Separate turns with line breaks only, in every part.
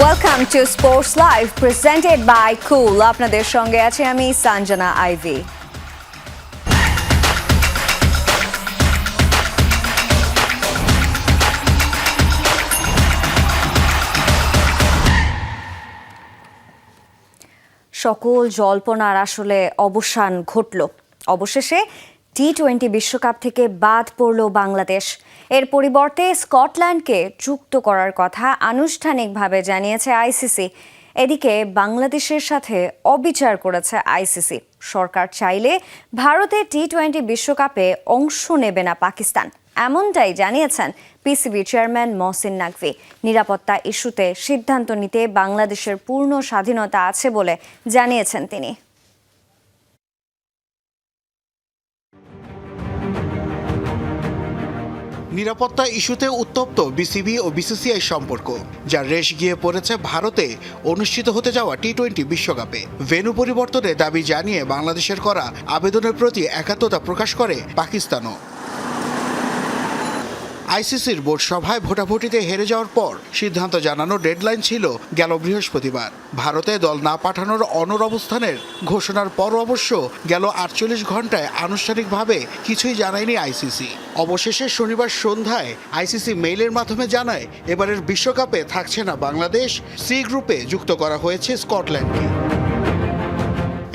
Welcome to sports live presented by cool. আপনাদের সঙ্গে আছে আমি সঞ্জনা আইভি। সকল জল্পনার আসলে অবসান ঘটল। অবশেষে টি-20 বিশ্বকাপ থেকে বাদ পড়ল বাংলাদেশ। এর পরিবর্তে স্কটল্যান্ডকে যুক্ত করার কথা আনুষ্ঠানিকভাবে জানিয়েছে আইসিসি। এদিকে বাংলাদেশের সাথে অবিচার করেছে আইসিসি। সরকার চাইলে ভারতে টি-20 বিশ্বকাপে অংশ নেবে না পাকিস্তান, এমনটাই জানিয়েছেন পিসিবি চেয়ারম্যান মহসিন নাকভি। নিরাপত্তা ইস্যুতে সিদ্ধান্ত নিতে বাংলাদেশের পূর্ণ স্বাধীনতা আছে বলে জানিয়েছেন তিনি।
নিরাপত্তা ইস্যুতে উত্তপ্ত বিসিবি ও বিসিসিআই সম্পর্ক, যার রেশ গিয়ে পড়েছে ভারতে অনুষ্ঠিত হতে যাওয়া টি-20 বিশ্বকাপে। ভেন্যু পরিবর্তনের দাবি জানিয়ে বাংলাদেশের করা আবেদনের প্রতি একাত্মতা প্রকাশ করে পাকিস্তানও। আইসিসির বোর্ড সভায় ভোটাভুটিতে হেরে যাওয়ার পর সিদ্ধান্ত জানানোর ডেডলাইন ছিল গেল বৃহস্পতিবার। ভারতে দল না পাঠানোর অনড় অবস্থানের ঘোষণার পর অবশ্য গেল 48 ঘন্টায় আনুষ্ঠানিকভাবে কিছুই জানায়নি আইসিসি। অবশেষে শনিবার সন্ধ্যায় আইসিসি মেইলের মাধ্যমে জানায় এবারের বিশ্বকাপে থাকছে না বাংলাদেশ, সি গ্রুপে যুক্ত করা হয়েছে স্কটল্যান্ডকে।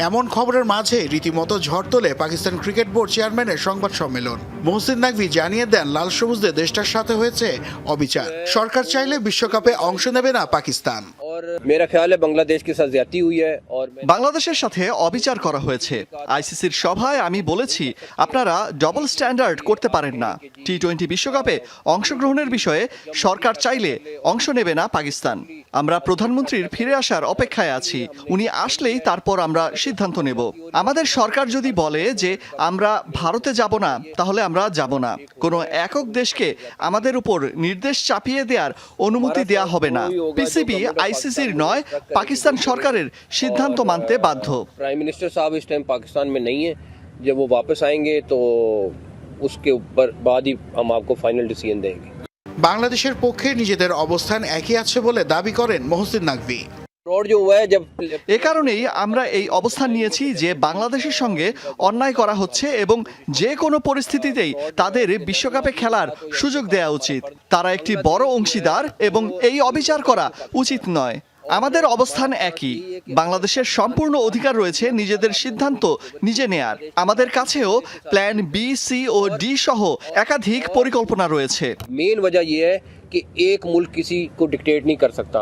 এমন খবরের মাঝে রীতিমতো ঝড় তোলে পাকিস্তান ক্রিকেট বোর্ড চেয়ারম্যানের সংবাদ সম্মেলন। মহসিন নাকভি জানিয়ে দেন লাল সবুজদের দেশটার সাথে হয়েছে অবিচার। সরকার চাইলে বিশ্বকাপে অংশ নেবে না পাকিস্তান।
বাংলাদেশের সাথে অবিচার করা হয়েছে। আইসিসির সভায় আমি বলেছি, আপনারা ডবল স্ট্যান্ডার্ড করতে পারেন না। টি-20 বিশ্বকাপে অংশগ্রহণের বিষয়ে সরকার চাইলে অংশ নেবে না পাকিস্তান। আমরা প্রধানমন্ত্রীর ফিরে আসার অপেক্ষায় আছি। উনি আসলেই তারপর আমরা সিদ্ধান্ত নেব। আমাদের সরকার যদি বলে যে আমরা ভারতে যাব না, তাহলে আমরা যাব না। কোনো একক দেশকে আমাদের উপর নির্দেশ চাপিয়ে দেওয়ার অনুমতি দেওয়া হবে না। পিসিবি আইসিসির নয়, পাকিস্তান সরকারের সিদ্ধান্ত মানতে বাধ্য।
प्राइम मिनिस्टर साहब इस टाइम पाकिस्तान में नहीं है। जब वो वापस आएंगे तो उसके ऊपर बाद ही हम आपको फाइनल डिसीजन देंगे।
বাংলাদেশের পক্ষে নিজেদের অবস্থান একই আছে বলে দাবি করেন মহসিন নাকভি।
এ কারণেই আমরা এই অবস্থান নিয়েছি যে বাংলাদেশের সঙ্গে অন্যায় করা হচ্ছে এবং যে কোনো পরিস্থিতিতেই তাদের বিশ্বকাপে খেলার সুযোগ দেওয়া উচিত। তারা একটি বড় অংশীদার এবং এই অবিচার করা উচিত নয়। আমাদের অবস্থান একই। বাংলাদেশের সম্পূর্ণ অধিকার রয়েছে নিজেদের সিদ্ধান্ত নিজে নেয়ার। আমাদের কাছেও প্ল্যান বি, সি ও ডি সহ একাধিক পরিকল্পনা রয়েছে।
मेन वजह यह है कि एक मुल्क किसी को डिक्टेट नहीं कर सकता।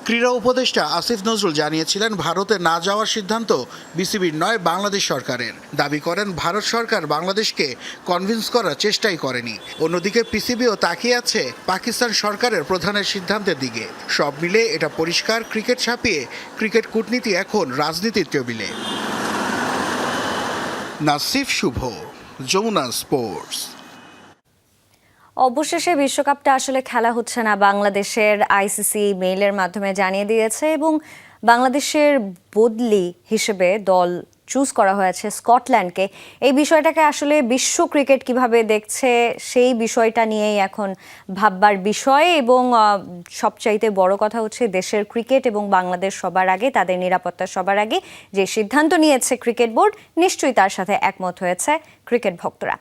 ক্রীড়া উপদেষ্টা আসিফ নজরুল জানিয়েছিলেন ভারতে না যাওয়ার সিদ্ধান্ত বিসিবির নয়, বাংলাদেশ সরকারের। দাবি করেন ভারত সরকার বাংলাদেশকে কনভিন্স করার চেষ্টাই করেনি। অন্যদিকে পিসিবিও তাকিয়ে আছে পাকিস্তান সরকারের প্রধানের সিদ্ধান্তের দিকে। সব মিলে এটা পরিষ্কার, ক্রিকেট ছাপিয়ে ক্রিকেট কূটনীতি এখন রাজনীতির টেবিলে। নাসিফ শুভ, যমুনা স্পোর্টস।
অবশেষে বিশ্বকাপটা আসলে খেলা হচ্ছে না বাংলাদেশের, আইসিসি মেইলের মাধ্যমে জানিয়ে দিয়েছে এবং বাংলাদেশের বদলি হিসেবে দল চুজ করা হয়েছে স্কটল্যান্ডকে। এই বিষয়টাকে আসলে বিশ্ব ক্রিকেট কিভাবে দেখছে সেই বিষয়টা নিয়েই এখন ভাববার বিষয়। এবং সবচাইতে বড় কথা হচ্ছে দেশের ক্রিকেট এবং বাংলাদেশ সবার আগে, তাদের নিরাপত্তা সবার আগে। যে সিদ্ধান্ত নিয়েছে ক্রিকেট বোর্ড, নিশ্চয়ই তার সাথে একমত হয়েছে ক্রিকেট ভক্তরা।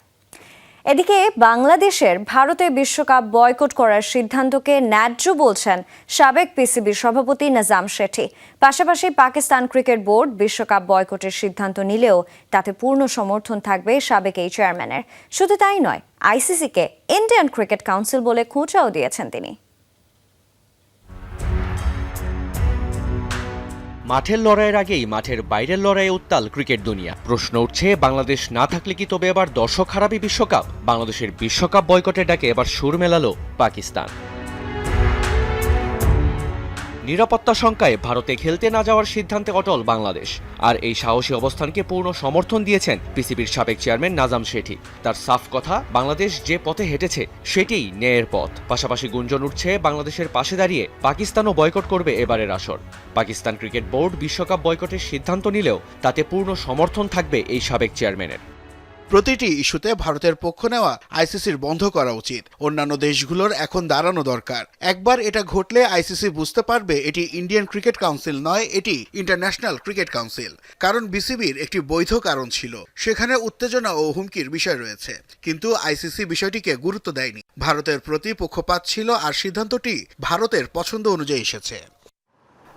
এদিকে বাংলাদেশের ভারতে বিশ্বকাপ বয়কট করার সিদ্ধান্তকে ন্যায্য বলছেন সাবেক পিসিবির সভাপতি নাজাম শেঠি। পাশাপাশি পাকিস্তান ক্রিকেট বোর্ড বিশ্বকাপ বয়কটের সিদ্ধান্ত নিলেও তাতে পূর্ণ সমর্থন থাকবে সাবেক এই চেয়ারম্যানের। শুধু তাই নয়, আইসিসিকে ইন্ডিয়ান ক্রিকেট কাউন্সিল বলে খোঁচাও দিয়েছেন তিনি।
মাঠের লড়াইয়ের আগেই মাঠের বাইরের লড়াইয়ে উত্তাল ক্রিকেট দুনিয়া। প্রশ্ন উঠছে, বাংলাদেশ না থাকলে কি তবে এবার দর্শক হারাবে বিশ্বকাপ? বাংলাদেশের বিশ্বকাপ বয়কটের ডাকে এবার সুর মেলালো পাকিস্তান। নিরাপত্তা শঙ্কায় ভারতে খেলতে না যাওয়ার সিদ্ধান্তে অটল বাংলাদেশ। আর এই সাহসী অবস্থানকে পূর্ণ সমর্থন দিয়েছেন পিসিবির সাবেক চেয়ারম্যান নাজাম শেঠি। তার সাফ কথা, বাংলাদেশ যে পথে হেঁটেছে সেটিই ন্যায়ের পথ। পাশাপাশি গুঞ্জন উঠছে বাংলাদেশের পাশে দাঁড়িয়ে পাকিস্তানও বয়কট করবে এবারের আসর। পাকিস্তান ক্রিকেট বোর্ড বিশ্বকাপ বয়কটের সিদ্ধান্ত নিলেও তাতে পূর্ণ সমর্থন থাকবে এই সাবেক চেয়ারম্যানের।
প্রতিটি ইস্যুতে ভারতের পক্ষ নেওয়া আইসিসির বন্ধ করা উচিত। অন্যান্য দেশগুলোর এখন দাঁড়ানো দরকার। একবার এটা ঘটলে আইসিসি বুঝতে পারবে এটি ইন্ডিয়ান ক্রিকেট কাউন্সিল নয়, এটি ইন্টারন্যাশনাল ক্রিকেট কাউন্সিল। কারণ বিসিবির একটি বৈধ কারণ ছিল, সেখানে উত্তেজনা ও হুমকির বিষয় রয়েছে, কিন্তু আইসিসি বিষয়টিকে গুরুত্ব দেয়নি। ভারতের প্রতি পক্ষপাত ছিল আর সিদ্ধান্তটি ভারতের পছন্দ অনুযায়ী এসেছে।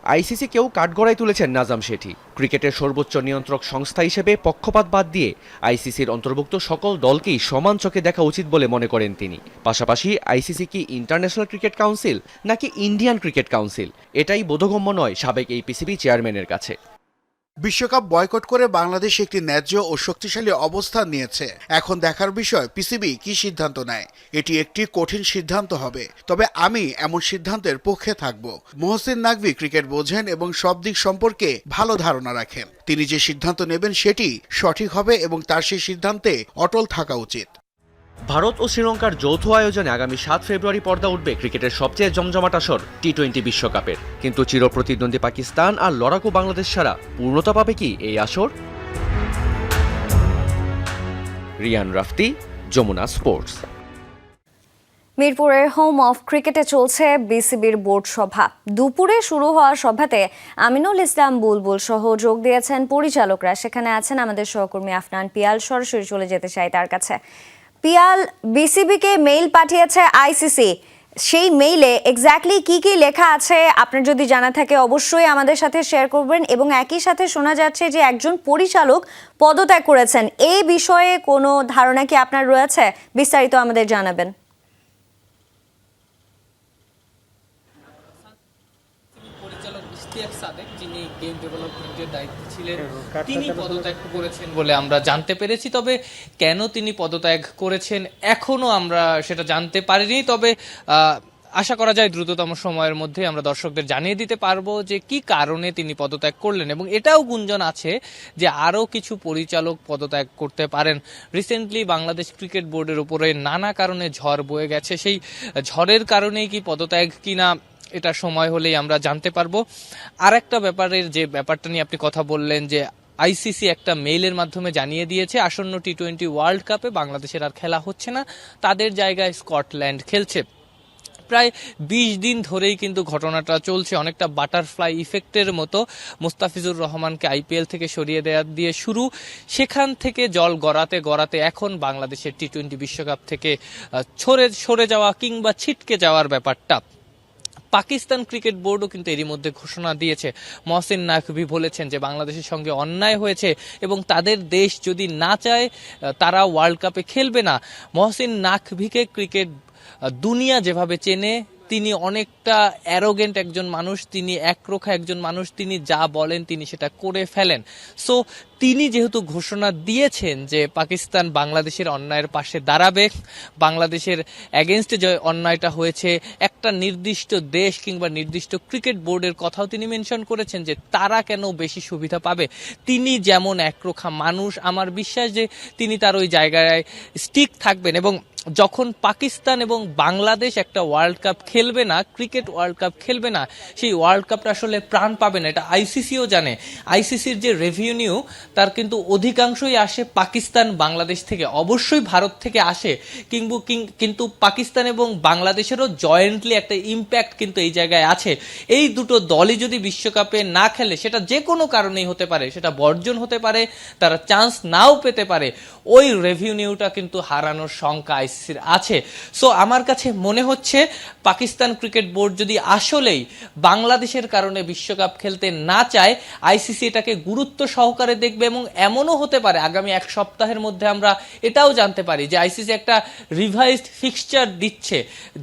আইসিসি কেউ কাঠগড়ায় তুলেছেন নাজাম শেঠি। ক্রিকেটের সর্বোচ্চ নিয়ন্ত্রক সংস্থা হিসেবে পক্ষপাত বাদ দিয়ে আইসিসির অন্তর্ভুক্ত সকল দলকেই সমান চোখে দেখা উচিত বলে মনে করেন তিনি। পাশাপাশি আইসিসি কি ইন্টারন্যাশনাল ক্রিকেট কাউন্সিল নাকি ইন্ডিয়ান ক্রিকেট কাউন্সিল, এটাই বোধগম্য নয় সাবেক এই পিসিবি চেয়ারম্যানের কাছে।
বিশ্বকাপ বয়কট করে বাংলাদেশ একটি ন্যায্য ও শক্তিশালী অবস্থান নিয়েছে। এখন দেখার বিষয় পিসিবি কি সিদ্ধান্ত নেয়। এটি একটি কঠিন সিদ্ধান্ত হবে, তবে আমি এমন সিদ্ধান্তের পক্ষে থাকব। মহসিন নাকভি ক্রিকেট বোঝেন এবং সব দিক সম্পর্কে ভালো ধারণা রাখেন। তিনি যে সিদ্ধান্ত নেবেন সেটি সঠিক হবে এবং তার সেই সিদ্ধান্তে অটল থাকা উচিত।
ভারত ও শ্রীলঙ্কার যৌথ আয়োজনে আগামী 7 ফেব্রুয়ারি পর্দা উঠবে ক্রিকেটের সবচেয়ে জমজমাট আসর টি-20 বিশ্বকাপের। কিন্তু চিরপ্রতিদ্বন্দ্বী পাকিস্তান আর লড়াকু বাংলাদেশ ছাড়া পূর্ণতা পাবে কি এই আসর? রিয়ান রাফতি, যমুনা স্পোর্টস।
মিরপুরের হোম অফ ক্রিকেটে চলছে বিসিবির বোর্ড সভা। দুপুরে শুরু হওয়া সভাতে আমিনুল ইসলাম বুলবুল সহ যোগ দিয়েছেন পরিচালকরা। সেখানে আছেন আমাদের সহকর্মী আফনান পিয়াল। সরাসরি চলে যেতে চাই তার কাছে। পিয়াল, বিসিবিকে মেইল পাঠিয়েছে আইসিসি, সেই মেইলে এক্স্যাক্টলি কি কি লেখা আছে আপনার যদি জানা থাকে অবশ্যই আমাদের সাথে শেয়ার করবেন। এবং একই সাথে শোনা যাচ্ছে যে একজন পরিচালক পদত্যাগ করেছেন, এই বিষয়ে কোনো ধারণা কি আপনার রয়েছে? বিস্তারিত আমাদের জানাবেন।
যিনি গেম ডেভেলপমেন্টের দায়িত্বে ছিলেন তিনি পদত্যাগ করেছেন বলে আমরা জানতে পেরেছি। তবে কেন তিনি পদত্যাগ করেছেন এখনো আমরা সেটা জানতে পারিনি। তবে আশা করা যায় দ্রুততম সময়ের মধ্যে আমরা দর্শকদের জানিয়ে দিতে পারবো যে কি কারণে তিনি পদত্যাগ করলেন। এবং এটাও গুঞ্জন আছে যে আরও কিছু পরিচালক পদত্যাগ করতে পারেন। রিসেন্টলি বাংলাদেশ ক্রিকেট বোর্ডের উপরে নানা কারণে ঝড় বয়ে গেছে, সেই ঝড়ের কারণেই কি পদত্যাগ কিনা এটা সময় হলেই আমরা জানতে পারবো। আর একটা ব্যাপারটা নিয়ে আপনি কথা বললেন যে আইসিসি একটা মেইলের মাধ্যমে জানিয়ে দিয়েছে আসন্ন টি-20 ওয়ার্ল্ড কাপে বাংলাদেশের আর খেলা হচ্ছে না, তাদের জায়গায় স্কটল্যান্ড খেলছে। প্রায় 20 দিন ধরেই কিন্তু ঘটনাটা চলছে, অনেকটা বাটারফ্লাই ইফেক্টের মতো। মুস্তাফিজুর রহমানকে আইপিএল থেকে সরিয়ে দেওয়া দিয়ে শুরু, সেখান থেকে জল গড়াতে এখন বাংলাদেশের টি-20 বিশ্বকাপ থেকে সরে যাওয়া কিংবা ছিটকে যাওয়ার ব্যাপারটা। পাকিস্তান ক্রিকেট বোর্ডও কিন্তু এরই মধ্যে ঘোষণা দিয়েছে। মহসিন নাকভি বলেছেন যে বাংলাদেশের সঙ্গে অন্যায় হয়েছে এবং তাদের দেশ যদি না চায় তারা ওয়ার্ল্ড কাপে খেলবে না। মহসিন নাকভিকে ক্রিকেট দুনিয়া যেভাবে চেনে, তিনি অনেকটা অ্যারোগেন্ট একজন মানুষ, তিনি একরোখা একজন মানুষ, তিনি যা বলেন তিনি সেটা করে ফেলেন। সো তিনি যেহেতু ঘোষণা দিয়েছেন যে পাকিস্তান বাংলাদেশের অন্যায়ের পাশে দাঁড়াবে, বাংলাদেশের অ্যাগেনস্টে যে অন্যায়টা হয়েছে একটা নির্দিষ্ট দেশ কিংবা নির্দিষ্ট ক্রিকেট বোর্ডের কথাও তিনি মেনশন করেছেন যে তারা কেন বেশি সুবিধা পাবে। তিনি যেমন একরোখা মানুষ, আমার বিশ্বাস যে তিনি তার ওই জায়গায় স্টিক থাকবেন। এবং যখন পাকিস্তান এবং বাংলাদেশ একটা ওয়ার্ল্ড কাপ খেলবে না, ক্রিকেট ওয়ার্ল্ড কাপ খেলবে না, সেই ওয়ার্ল্ড কাপটা আসলে প্রাণ পাবে না। এটা আইসিসিও জানে। আইসিসির যে রেভিনিউ তার কিন্তু অধিকাংশই আসে পাকিস্তান বাংলাদেশ থেকে, অবশ্যই ভারত থেকে আসে, কিন্তু পাকিস্তান এবং বাংলাদেশেরও জয়েন্টলি একটা ইম্প্যাক্ট কিন্তু এই জায়গায় আছে। এই দুটো দলই যদি বিশ্বকাপে না খেলে, সেটা যে কোনো কারণেই হতে পারে, সেটা বর্জন হতে পারে, তারা চান্স নাও পেতে পারে, ওই রেভিনিউটা কিন্তু হারানোর শঙ্কা আইসিসির আছে। সো আমার কাছে মনে হচ্ছে পাকিস্তান ক্রিকেট বোর্ড যদি আসলেই বাংলাদেশের কারণে বিশ্বকাপ খেলতে না চায়, আইসিসি এটাকে গুরুত্ব সহকারে দেখবে। এবং এমনও হতে পারে আগামী এক সপ্তাহের মধ্যে আমরা এটাও জানতে পারি যে আইসিসি একটা রিভাইজড ফিক্সচার দিচ্ছে।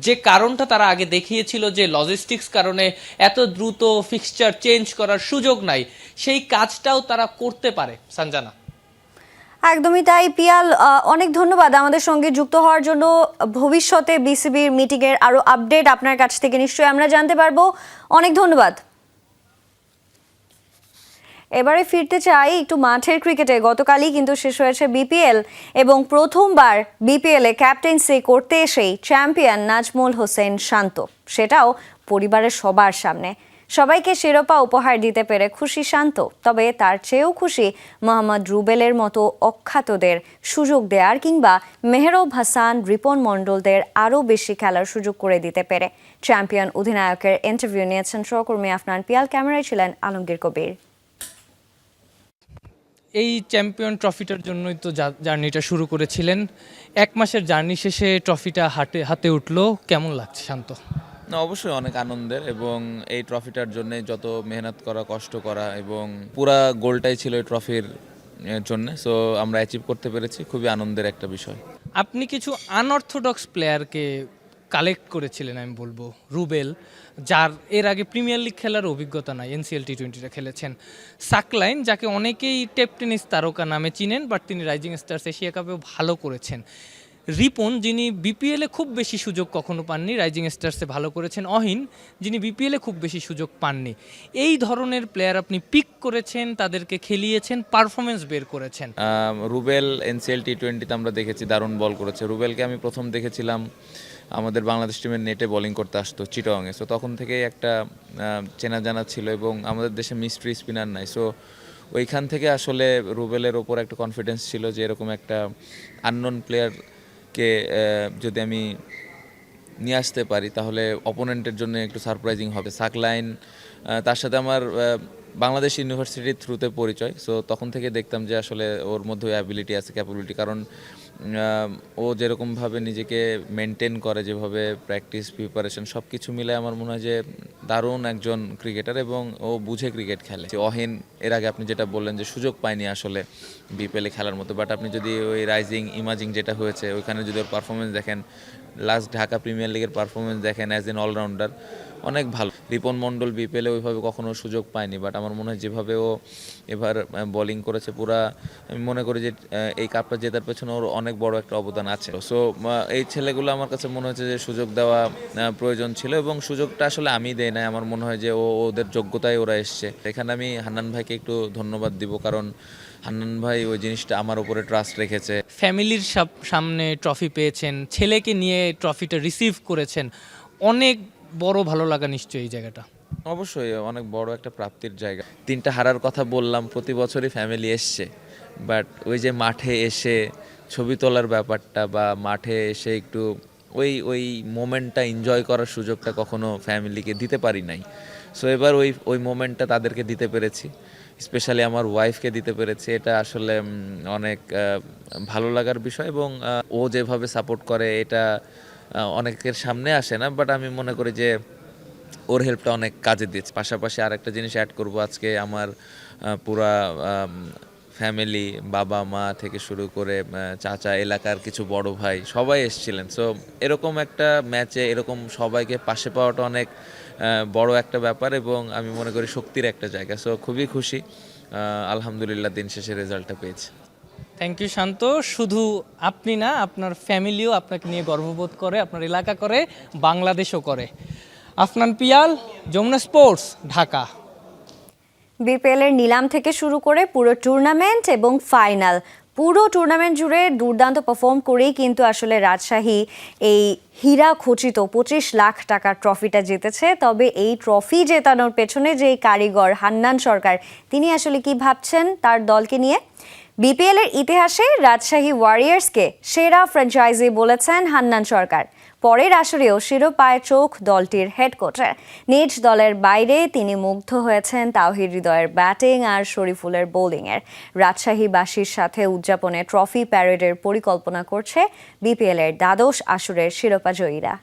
যে কারণটা তারা আগে দেখিয়েছিল যে লজিস্টিক্স কারণে এত দ্রুত ফিক্সচার চেঞ্জ করার সুযোগ নাই, সেই কাজটাও তারা করতে পারে। সঞ্জনা,
একদমই তাই। পিয়াল, অনেক ধন্যবাদ আমাদের সঙ্গে যুক্ত হওয়ার জন্য। ভবিষ্যতে বিসিবির মিটিংয়ের আরো আপডেট আপনার কাছ থেকে নিশ্চয়ই আমরা জানতে পারবো। অনেক ধন্যবাদ। এবারে ফিরতে চাই একটু মাঠের ক্রিকেটে। গতকালই কিন্তু শেষ হয়েছে বিপিএল এবং প্রথমবার বিপিএলে ক্যাপ্টেন্সি করতে এসেই চ্যাম্পিয়ন নাজমুল হোসেন শান্ত, সেটাও পরিবারের সবার সামনে। সবাইকে শিরোপা উপহার দিতে পেরে খুশি শান্ত, তবে তার চেয়েও খুশি মোহাম্মদ রুবেলের মতো অখ্যাতদের সুযোগ দেওয়ার কিংবা মেহরব হাসান, রিপন মণ্ডলদের আরও বেশি খেলার সুযোগ করে দিতে পেরে। চ্যাম্পিয়ন অধিনায়কের ইন্টারভিউ নিয়েছেন সহকর্মী আফনান পিয়াল, ক্যামেরায় ছিলেন আলমগীর কবির।
এই চ্যাম্পিয়ন ট্রফিটার জন্যই তো জার্নিটা শুরু করেছিলেন। 1 মাসের জার্নি শেষে ট্রফিটা হাতে উঠলো, কেমন লাগছে শান্ত?
না, অবশ্যই অনেক আনন্দের, এবং এই ট্রফিটার জন্য যত মেহনত করা, কষ্ট করা, এবং পুরা গোলটাই ছিল এই ট্রফির জন্য। সো আমরা অ্যাচিভ করতে পেরেছি, খুবই আনন্দের একটা বিষয়।
আপনি কিছু আনঅর্থোডক্স প্লেয়ারকে কালেক্ট করেছিলেন, আমি বলবো রুবেল, যার এর আগে প্রিমিয়ার লিগ খেলার অভিজ্ঞতা নাই, এনসিএল টি20টা খেলেছেন। সাকলাইন, যাকে অনেকেই টেপ টেনিস তারকা নামে চিনেন, বাট তিনি রাইজিং স্টার্স এশিয়া কাপেও ভালো করেছেন। রিপন, যিনি বিপিএলে খুব বেশি সুযোগ কখনো পাননি, রাইজিং স্টার্সে ভালো করেছেন। অহিন, যিনি বিপিএলে খুব বেশি সুযোগ পাননি। এই ধরনের প্লেয়ার আপনি পিক করেছেন, তাদেরকে খেলিয়েছেন, পারফরমেন্স বের করেছেন।
রুবেল এনসিএল টি20তে আমরা দেখেছি দারুণ বল করেছে। রুবেলকে আমি প্রথম দেখেছিলাম আমাদের বাংলাদেশ টিমের নেটে বোলিং করতে আসতো চিটাগংয়ে। সো তখন থেকেই একটা চেনা জানা ছিল, এবং আমাদের দেশে মিস্ট্রি স্পিনার নাই। সো ওইখান থেকে আসলে রুবেলের ওপর একটা কনফিডেন্স ছিল যে এরকম একটা আননোন প্লেয়ারকে যদি আমি নিয়ে আসতে পারি তাহলে অপোনেন্টের জন্য একটু সারপ্রাইজিং হবে। সাকলাইন, তার সাথে আমার বাংলাদেশ ইউনিভার্সিটির থ্রুতে পরিচয়। সো তখন থেকে দেখতাম যে আসলে ওর মধ্যে অ্যাবিলিটি আছে, ক্যাপাবিলিটি। কারণ ও যেরকমভাবে নিজেকে মেনটেন করে, যেভাবে প্র্যাকটিস, প্রিপারেশন সব কিছু মিলে আমার মনে হয় যে দারুণ একজন ক্রিকেটার, এবং ও বুঝে ক্রিকেট খেলে। অহিন, এর আগে আপনি যেটা বললেন যে সুযোগ পায়নি আসলে বিপিএলে খেলার মতো, বাট আপনি যদি ওই রাইজিং ইমাজিং যেটা হয়েছে ওইখানে যদি ওর পারফরমেন্স দেখেন, লাস্ট ঢাকা প্রিমিয়ার লিগের পারফরমেন্স দেখেন, অ্যাজ এন অলরাউন্ডার অনেক ভালো। রিপন মণ্ডল বিপিএলে ওইভাবে কখনো সুযোগ পায়নি, বাট আমার মনে হয় যেভাবে ও এবার বোলিং করেছে, পুরা আমি মনে করি যে এই কাপটা জেতার পেছনে ওর অনেক বড় একটা অবদান আছে। সো এই ছেলেগুলো আমার কাছে মনে হচ্ছে যে সুযোগ দেওয়া প্রয়োজন ছিল, এবং সুযোগটা আসলে আমি দেই নাই। আমার মনে হয় যে ওদের যোগ্যতায় ওরা এসছে। এখানে আমি হান্নান ভাইকে একটু ধন্যবাদ দিব, কারণ হান্নান ভাই ওই জিনিসটা আমার উপরে ট্রাস্ট রেখেছে।
ফ্যামিলির সামনে ট্রফি পেয়েছেন, ছেলেকে নিয়ে ট্রফিটা রিসিভ করেছেন, অনেক বড় ভালো লাগা নিশ্চয়ই এই জায়গাটা।
অবশ্যই অনেক বড় একটা প্রাপ্তির জায়গা। 3টা হারার কথা বললাম, প্রতি বছরই ফ্যামিলি এসছে, বাট ওই যে মাঠে এসে ছবি তোলার ব্যাপারটা, বা মাঠে এসে একটু ওই মোমেন্টটা এনজয় করার সুযোগটা কখনো ফ্যামিলিকে দিতে পারি নাই। সো এবার ওই মোমেন্টটা তাদেরকে দিতে পেরেছি, স্পেশালি আমার ওয়াইফকে দিতে পেরেছি। এটা আসলে অনেক ভালো লাগার বিষয়, এবং ও যেভাবে সাপোর্ট করে এটা অনেকের সামনে আসে না, বাট আমি মনে করি যে ওর হেল্পটা অনেক কাজে দিয়েছে। পাশাপাশি আরেকটা জিনিস অ্যাড করব, আজকে আমার পুরা ফ্যামিলি, বাবা মা থেকে শুরু করে চাচা, এলাকার কিছু বড় ভাই সবাই এসেছিলেন। সো এরকম একটা ম্যাচে এরকম সবাইকে পাশে পাওয়াটা অনেক বড় একটা ব্যাপার, এবং আমি মনে করি শক্তির একটা জায়গা। সো খুবই খুশি, আলহামদুলিল্লাহ দিন শেষে রেজাল্টটা পেয়েছি।
থ্যাংক ইউ শান্ত। শুধু আপনি না, আপনার ফ্যামিলিও আপনাকে নিয়ে গর্ববোধ করে, আপনার এলাকা করে, বাংলাদেশও করে। আফনান পিয়াল, যমুনা স্পোর্টস, ঢাকা।
বিপিএল এর নিলাম থেকে শুরু করে পুরো টুর্নামেন্ট এবং ফাইনাল, পুরো টুর্নামেন্ট জুড়ে দুর্দান্ত পারফর্ম করেই কিন্তু আসলে রাজশাহী এই হীরা খচিত 25 লাখ টাকার ট্রফিটা জিতেছে। তবে এই ট্রফি জেতানোর পেছনে যে কারিগর হান্নান সরকার, তিনি আসলে কি ভাবছেন তার দলকে নিয়ে? বিপিএল এর ইতিহাসে রাজশাহী ওয়ারিয়ার্সকে সেরা ফ্র্যাঞ্চাইজি বলেছেন হান্নান সরকার। পরের আসরেও শিরোপায় চোখ দলটির হেড কোচের। নিজ দলের বাইরে তিনি মুগ্ধ হয়েছেন তাওহিদ হৃদয়ের ব্যাটিং আর শরীফুলের বোলিংয়ের। রাজশাহীবাসীর সাথে উদযাপনে ট্রফি প্যারেডের পরিকল্পনা করছে বিপিএল এর দ্বাদশ আসরের শিরোপাজয়ীরা।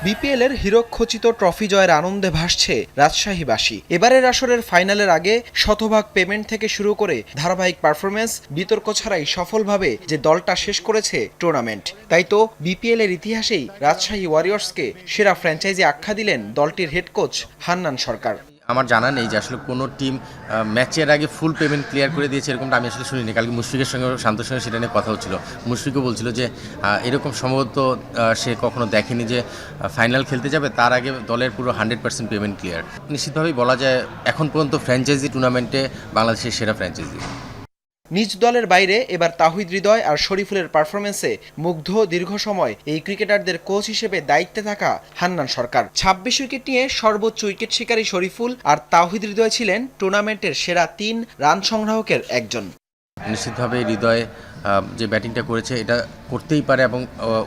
বিপিএল এর হীরকখচিত ট্রফি জয়ের আনন্দে ভাসছে রাজশাহীবাসী। এবারের আসরের ফাইনালের আগে শতভাগ পেমেন্ট থেকে শুরু করে ধারাবাহিক পারফরমেন্স, বিতর্ক ছাড়াই সফলভাবে যে দলটা শেষ করেছে টুর্নামেন্ট, তাই তো বিপিএল এর ইতিহাসেই রাজশাহী ওয়ারিয়র্সকে সেরা ফ্র্যাঞ্চাইজি আখ্যা দিলেন দলটির হেড কোচ হান্নান সরকার।
আমার জানা নেই যে আসলে কোনো টিম ম্যাচের আগে ফুল পেমেন্ট ক্লিয়ার করে দিয়েছে, এরকমটা আমি আসলে শুনিনি। কালকে মুশফিকের সঙ্গে, শান্তর সঙ্গে সেটা নিয়ে কথা হচ্ছিল। মুশফিকও বলছিল যে এরকম সম্ভবত সে কখনো দেখেনি যে ফাইনাল খেলতে যাবে তার আগে দলের পুরো 100% পেমেন্ট ক্লিয়ার। নিশ্চিতভাবেই বলা যায় এখন পর্যন্ত ফ্র্যাঞ্চাইজি টুর্নামেন্টে বাংলাদেশের সেরা ফ্র্যাঞ্চাইজি।
নিজ দলের বাইরে এবার তাহিদ হৃদয় আর শরীফুলের পারফরমেন্সে মুগ্ধ দীর্ঘ সময় এই ক্রিকেটারদের কোচ হিসেবে দায়িত্বে থাকা হান্নান সরকার। ২৬ উইকেট নিয়ে সর্বোচ্চ উইকেট শিকারী শরীফুল আর তাহিদ হৃদয় ছিলেন টুর্নামেন্টের সেরা ৩ রান সংগ্রাহকের একজন।
নিশ্চিতভাবে হৃদয় যে ব্যাটিংটা করেছে এটা করতেই পারে, এবং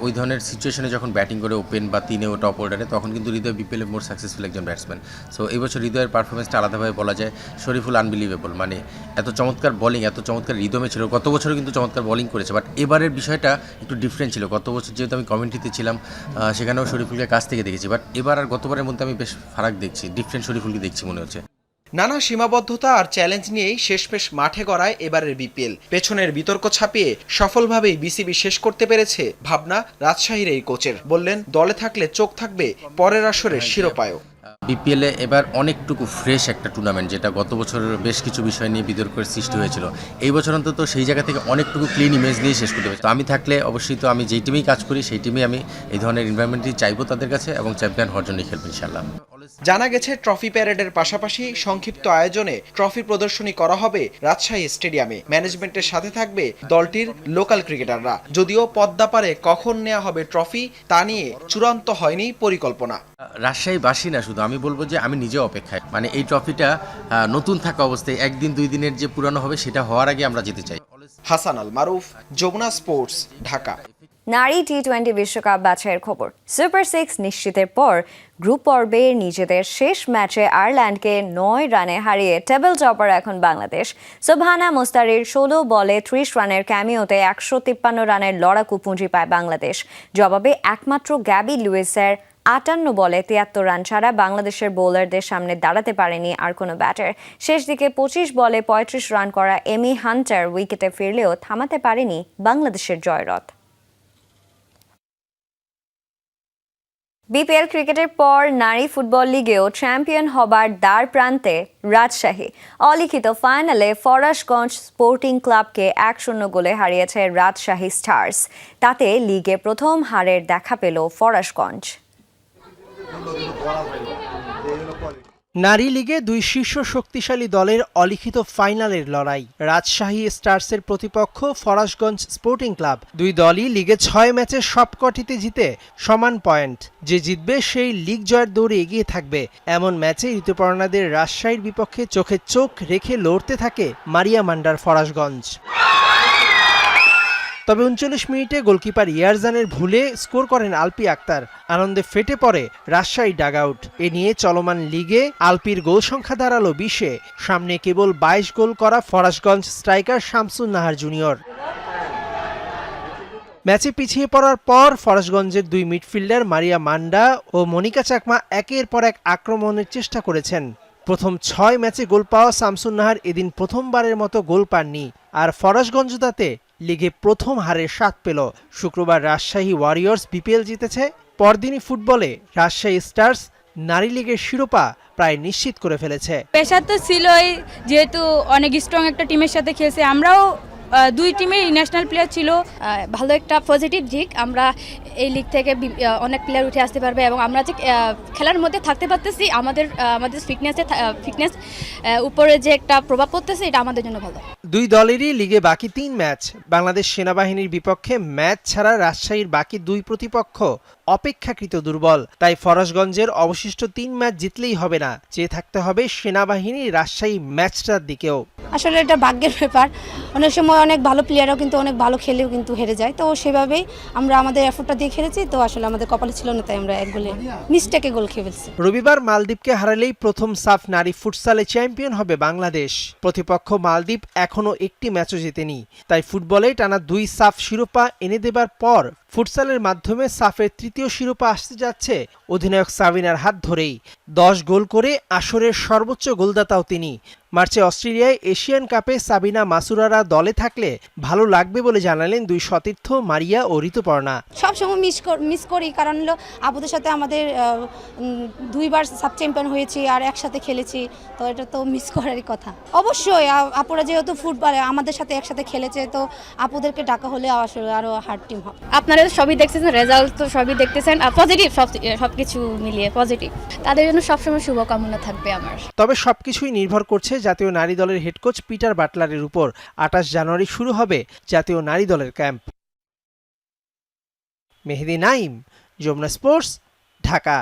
ওই ধরনের সিচুয়েশনে যখন ব্যাটিং করে ওপেন বা 3-এ ও টপ অর্ডারে, তখন কিন্তু হৃদয় বিপিএলে মোর সাকসেসফুল একজন ব্যাটসম্যান। সো এই বছর হৃদয়ের পারফরমেন্সটা আলাদাভাবে বলা যায়। শরীফুল আনবিলিভেবল, মানে এত চমৎকার বোলিং, এত চমৎকার রিদমে ছিল। গত বছরও কিন্তু চমৎকার বোলিং করেছে, বাট এবারের বিষয়টা একটু ডিফারেন্ট ছিল। গত বছর যেহেতু আমি কমেন্ট্রিতে ছিলাম, সেখানেও শরীফুলকে কাছ থেকে দেখেছি, বাট এবার আর গতবারের মধ্যে আমি বেশ ফারাক দেখছি, ডিফারেন্ট শরীফুলকে দেখছি মনে হচ্ছে।
নানা সীমাবদ্ধতা আর চ্যালেঞ্জ নিয়েই শেষমেশ মাঠে গড়ায় এবারের বিপিএল। পেছনের বিতর্ক ছাপিয়ে সফলভাবেই বিসিবি শেষ করতে পেরেছে ভাবনা রাজশাহীর এই কোচের। বললেন, দলে থাকলে চোখ থাকবে পরের আসরের শিরোপায়ও।
বিপিএলে এবার অনেকটুকু ফ্রেশ একটা টুর্নামেন্ট, যেটা গত বছর বেশ কিছু বিষয় নিয়ে বিতর্কের সৃষ্টি হয়েছিল। এই বছর অন্তত সেই জায়গা থেকে অনেকটুকু ক্লিন ইমেজ নিয়ে শেষ করতে পেরেছি। তো আমি থাকলে অবশ্যই, তো আমি যেই টিমেই কাজ করি সেই টিমেই আমি এই ধরনের এনভায়রনমেন্টই চাইবো তাদের কাছে, এবং চ্যাম্পিয়ন হওয়ার জন্যই খেলবো ইনশাআল্লাহ।
জানা গেছে, ট্রফি প্যারেডের পাশাপাশি সংক্ষিপ্ত আয়োজনে ট্রফি প্রদর্শনী করা হবে রাজশাহী স্টেডিয়ামে। ম্যানেজমেন্টের সাথে থাকবে দলটির লোকাল ক্রিকেটাররা। যদিও পদ্মাপাড়ে কখন নেওয়া হবে ট্রফি তা নিয়ে চূড়ান্ত হয়নি পরিকল্পনা।
রাজশাহীবাসী না শুধু, আমি বলবো যে আমি নিজেও অপেক্ষায়, মানে এই ট্রফিটা নতুন থাকা অবস্থায় 1-2 দিনের যে পুরানো হবে সেটা হওয়ার আগে আমরা যেতে চাই।
হাসান আল মারুফ, যমুনা স্পোর্টস, ঢাকা।
নারী টি-20 বিশ্বকাপ বাছাইয়ের খবর। সুপার 6 নিশ্চিতের পর গ্রুপ পর্বে নিজেদের শেষ ম্যাচে আয়ারল্যান্ডকে 9 রানে হারিয়ে টেবিল টপার এখন বাংলাদেশ। সোবহানা মুস্তারির 16 বলে 30 রানের ক্যামিওতে 153 রানের লড়াকু পুঁজি পায় বাংলাদেশ। জবাবে একমাত্র গ্যাবি লুইসের 58 বলে 73 রান ছাড়া বাংলাদেশের বোলারদের সামনে দাঁড়াতে পারেনি আর কোনো ব্যাটার। শেষ দিকে 25 বলে 35 রান করা এমি হান্টার উইকেটে ফিরলেও থামাতে পারেনি বাংলাদেশের জয়রথ। বিপিএল ক্রিকেটের পর নারী ফুটবল লিগেও চ্যাম্পিয়ন হবার দ্বার প্রান্তে রাজশাহী। অলিখিত ফাইনালে ফরাশগঞ্জ স্পোর্টিং ক্লাবকে 1-0 গোলে হারিয়েছে রাজশাহী স্টার্স। তাতে লিগে প্রথম হারের দেখা পেল ফরাশগঞ্জ।
নারী লিগে দুই শীর্ষ শক্তিশালী দলের অলিখিত ফাইনালের লড়াই। রাজশাহী স্টার্সের প্রতিপক্ষ ফরাশগঞ্জ স্পোর্টিং ক্লাব। দুই দলই লিগে 6 ম্যাচে সবকটিতে জিতে সমান পয়েন্ট। যে জিতবে সেই লিগ জয়ের দৌড়ে এগিয়ে থাকবে। এমন ম্যাচে ঋতুপর্ণাদের রাজশাহীর বিপক্ষে চোখে চোখ রেখে লড়তে থাকে মারিয়া মান্ডার ফরাশগঞ্জ। তবে 39 মিনিটে গোলকিপার ইয়ারজানের ভুলে স্কোর করেন আলপি আক্তার। আনন্দে ফেটে পড়ে রাজশাহী ডাগআউট। এ নিয়ে চলমান লিগে আলপির গোল সংখ্যা দাঁড়ালো 20-এ। সামনে কেবল 22 গোল করা ফরাশগঞ্জ স্ট্রাইকার শামসুন নাহার জুনিয়র। ম্যাচে পিছিয়ে পড়ার পর ফরাশগঞ্জের দুই মিডফিল্ডার মারিয়া মান্ডা ও মনিকা চাকমা একের পর এক আক্রমণের চেষ্টা করেছেন। প্রথম 6 ম্যাচে গোল পাওয়া শামসুন নাহার এদিন প্রথমবারের মতো গোল পাননি। আর ফরাশগঞ্জ তাতে লিগে প্রথম হারের স্বাদ পেল। শুক্রবার রাজশাহী ওয়ারিয়র্স বিপিএল জিতেছে। পরদিনই ফুটবলে রাজশাহী স্টার্স নারী লীগের শিরোপা প্রায় নিশ্চিত করে ফেলেছে।
প্রেশার তো ছিলই, যেহেতু অনেক স্ট্রং একটা টিমের সাথে খেলছে। আমরাও দুই টিমে ন্যাশনাল প্লেয়ার ছিল।
ভালো একটা পজিটিভ দিক, আমরা এই লিগ থেকে অনেক প্লেয়ার উঠে আসতে পারবে এবং আমরা যে খেলার মধ্যে থাকতে পারতেছি, আমাদের ফিটনেস উপরে যে একটা প্রভাব পড়তেছে, এটা আমাদের জন্য ভালো।
দুই দলেরই লিগে বাকি 3 ম্যাচ। বাংলাদেশ সেনাবাহিনীর বিপক্ষে ম্যাচ ছাড়া রাজশাহীর বাকি 2 প্রতিপক্ষ অপেক্ষাকৃত দুর্বল। তাই ফরাশগঞ্জের অবশিষ্ট 3 ম্যাচ জিতলেই হবে না, চেয়ে থাকতে হবে সেনাবাহিনী রাজশাহী ম্যাচটার দিকেও।
আসলে এটা ভাগ্যের ব্যাপার। অনেক সময় অনেক ভালো প্লেয়ারও কিন্তু অনেক ভালো খেলেও কিন্তু হেরে যায়। তো সেভাবেই আমরা আমাদের এফোর্টটা দিয়ে খেলেছি। তো আসলে আমাদের কপালে ছিল না, তাই আমরা এক গোলে মিস্টেকে গোল খেয়ে ফেলছি।
রবিবার মালদ্বীপকে হারালেই প্রথম সাফ নারী ফুটসালে চ্যাম্পিয়ন হবে বাংলাদেশ। প্রতিপক্ষ মালদ্বীপ এখনো একটি ম্যাচও জেতেনি। তাই ফুটবলে টানা 2 সাফ শিরোপা এনে দেবার পর ফুটসালের মাধ্যমে সাফের 3য় শিরোপা আসতে যাচ্ছে অধিনায়ক সাবিনার হাত ধরেই। 10 গোল করে আসরের সর্বোচ্চ গোলদাতাও তিনি। মার্চে অস্ট্রেলিয়ায় এশিয়ান কাপে সাবিনা মাসুরারা দলে থাকলে ভালো লাগবে বলে জানালেন দুই সতীর্থ মারিয়া ও ঋতুপর্ণা।
সবসময় মিস করি, কারণ হলো আপুদের সাথে আমাদের 2 বার সাব চ্যাম্পিয়ন হয়েছি আর একসাথে খেলেছি। তো এটা তো মিস করারই কথা। অবশ্যই আপুরা যেহেতু ফুটবলে আমাদের সাথে একসাথে খেলেছে, তো আপুদেরকে ডাকা হলে আসলে আরো হার্ড টিম হবে।
আপনারা
সবই দেখতেছেন, রেজাল্ট তো সবই দেখতেছেন, আর পজিটিভ সবকিছু মিলিয়ে পজিটিভ। তাদের জন্য সবসময় শুভকামনা থাকবে আমার।
তবে সবকিছুই নির্ভর করছে জাতীয় নারী দলের হেড কোচ পিটার বাটলারের উপর। 28 জানুয়ারি শুরু হবে জাতীয় নারী দলের ক্যাম্প। মেহেদি নাইম, যমুনা স্পোর্টস, ঢাকা।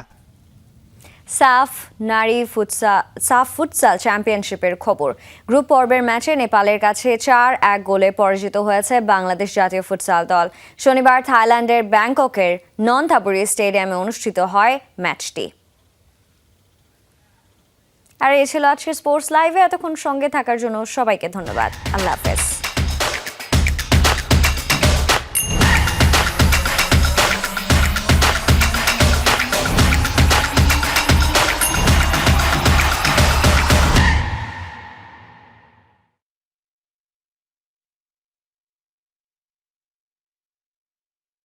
সাফ ফুটসাল চ্যাম্পিয়নশিপের খবর। গ্রুপ পর্বের ম্যাচে নেপালের কাছে 4-1 গোলে পরাজিত হয়েছে বাংলাদেশ জাতীয় ফুটসাল দল। শনিবার থাইল্যান্ডের ব্যাংককের ননথাপুরি স্টেডিয়ামে অনুষ্ঠিত হয় ম্যাচটি। আর এই ছিল আজকের স্পোর্টস লাইভে। এতক্ষণ সঙ্গে থাকার জন্য সবাইকে ধন্যবাদ। আল্লাহ হাফেজ।